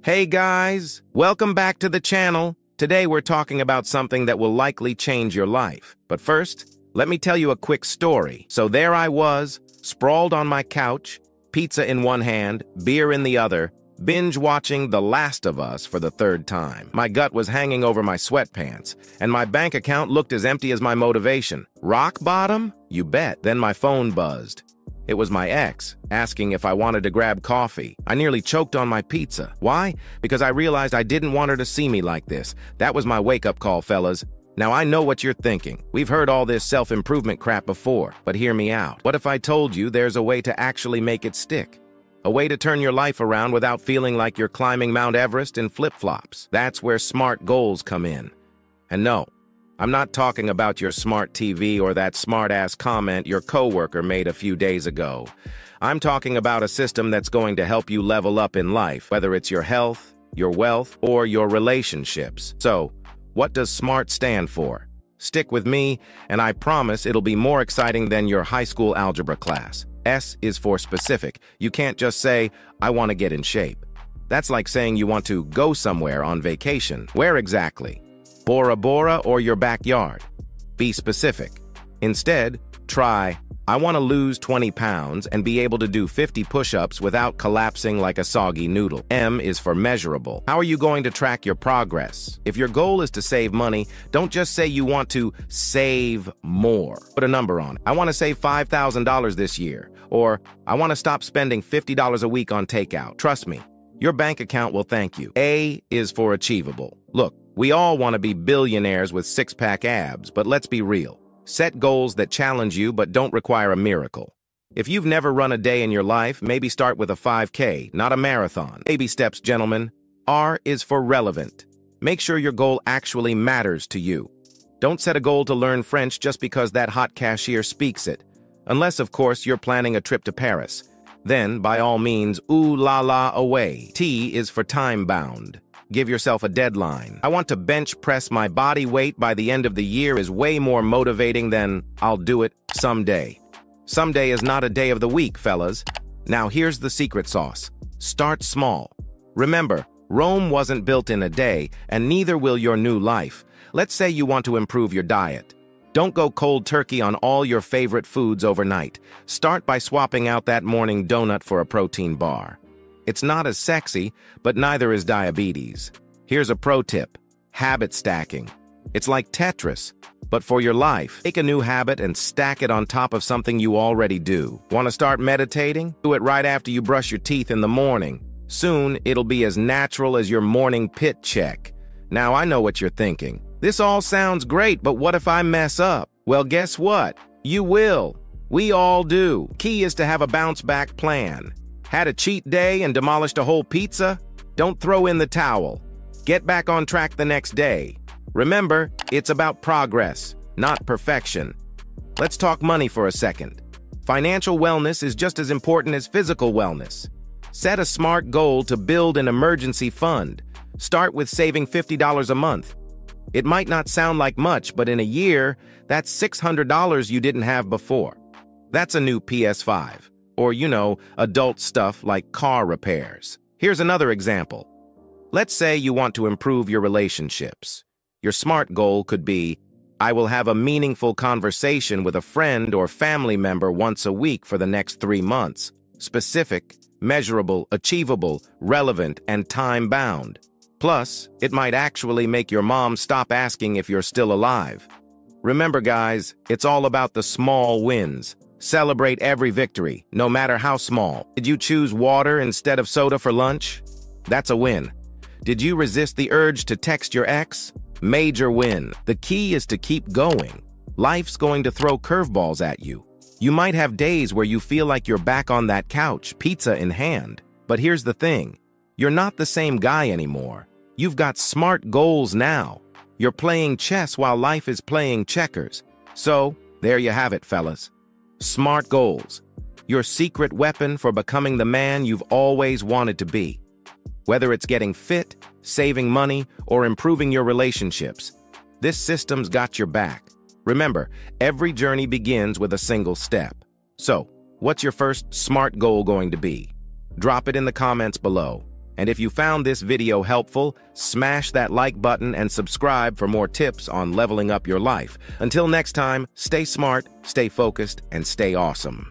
Hey guys, welcome back to the channel. Today we're talking about something that will likely change your life. But first, let me tell you a quick story. So there I was, sprawled on my couch, pizza in one hand, beer in the other, binge-watching The Last of Us for the third time. My gut was hanging over my sweatpants, and my bank account looked as empty as my motivation. Rock bottom? You bet. Then my phone buzzed. It was my ex, asking if I wanted to grab coffee. I nearly choked on my pizza. Why? Because I realized I didn't want her to see me like this. That was my wake-up call, fellas. Now, I know what you're thinking. We've heard all this self-improvement crap before, but hear me out. What if I told you there's a way to actually make it stick? A way to turn your life around without feeling like you're climbing Mount Everest in flip-flops. That's where SMART goals come in. And no, I'm not talking about your smart TV or that smart-ass comment your coworker made a few days ago. I'm talking about a system that's going to help you level up in life, whether it's your health, your wealth, or your relationships. So, what does SMART stand for? Stick with me, and I promise it'll be more exciting than your high school algebra class. S is for specific. You can't just say, I want to get in shape. That's like saying you want to go somewhere on vacation. Where exactly? Bora Bora or your backyard? Be specific. Instead, try, I want to lose 20 pounds and be able to do 50 push-ups without collapsing like a soggy noodle. M is for measurable. How are you going to track your progress? If your goal is to save money, don't just say you want to save more. Put a number on it. I want to save $5,000 this year, or I want to stop spending $50 a week on takeout. Trust me, your bank account will thank you. A is for achievable. Look, we all want to be billionaires with six-pack abs, but let's be real. Set goals that challenge you but don't require a miracle. If you've never run a day in your life, maybe start with a 5K, not a marathon. Baby steps, gentlemen. R is for relevant. Make sure your goal actually matters to you. Don't set a goal to learn French just because that hot cashier speaks it. Unless, of course, you're planning a trip to Paris. Then, by all means, ooh la la away. T is for time-bound. Give yourself a deadline. I want to bench press my body weight by the end of the year is way more motivating than I'll do it someday. Someday is not a day of the week, fellas. Now here's the secret sauce. Start small. Remember, Rome wasn't built in a day, and neither will your new life. Let's say you want to improve your diet. Don't go cold turkey on all your favorite foods overnight. Start by swapping out that morning donut for a protein bar. It's not as sexy, but neither is diabetes. Here's a pro tip: habit stacking. It's like Tetris, but for your life. Take a new habit and stack it on top of something you already do. Want to start meditating? Do it right after you brush your teeth in the morning. Soon, it'll be as natural as your morning pit check. Now, I know what you're thinking. This all sounds great, but what if I mess up? Well, guess what? You will. We all do. Key is to have a bounce-back plan. Had a cheat day and demolished a whole pizza? Don't throw in the towel. Get back on track the next day. Remember, it's about progress, not perfection. Let's talk money for a second. Financial wellness is just as important as physical wellness. Set a SMART goal to build an emergency fund. Start with saving $50 a month. It might not sound like much, but in a year, that's $600 you didn't have before. That's a new PS5. Or, adult stuff like car repairs. Here's another example. Let's say you want to improve your relationships. Your SMART goal could be, I will have a meaningful conversation with a friend or family member once a week for the next 3 months. Specific, measurable, achievable, relevant, and time-bound. Plus, it might actually make your mom stop asking if you're still alive. Remember, guys, it's all about the small wins. Celebrate every victory, no matter how small. Did you choose water instead of soda for lunch? That's a win. Did you resist the urge to text your ex? Major win. The key is to keep going. Life's going to throw curveballs at you. You might have days where you feel like you're back on that couch, pizza in hand. But here's the thing. You're not the same guy anymore. You've got SMART goals now. You're playing chess while life is playing checkers. So, there you have it, fellas. SMART goals, your secret weapon for becoming the man you've always wanted to be. Whether it's getting fit, saving money, or improving your relationships, this system's got your back. Remember, every journey begins with a single step. So, what's your first SMART goal going to be? Drop it in the comments below. And if you found this video helpful, smash that like button and subscribe for more tips on leveling up your life. Until next time, stay smart, stay focused, and stay awesome.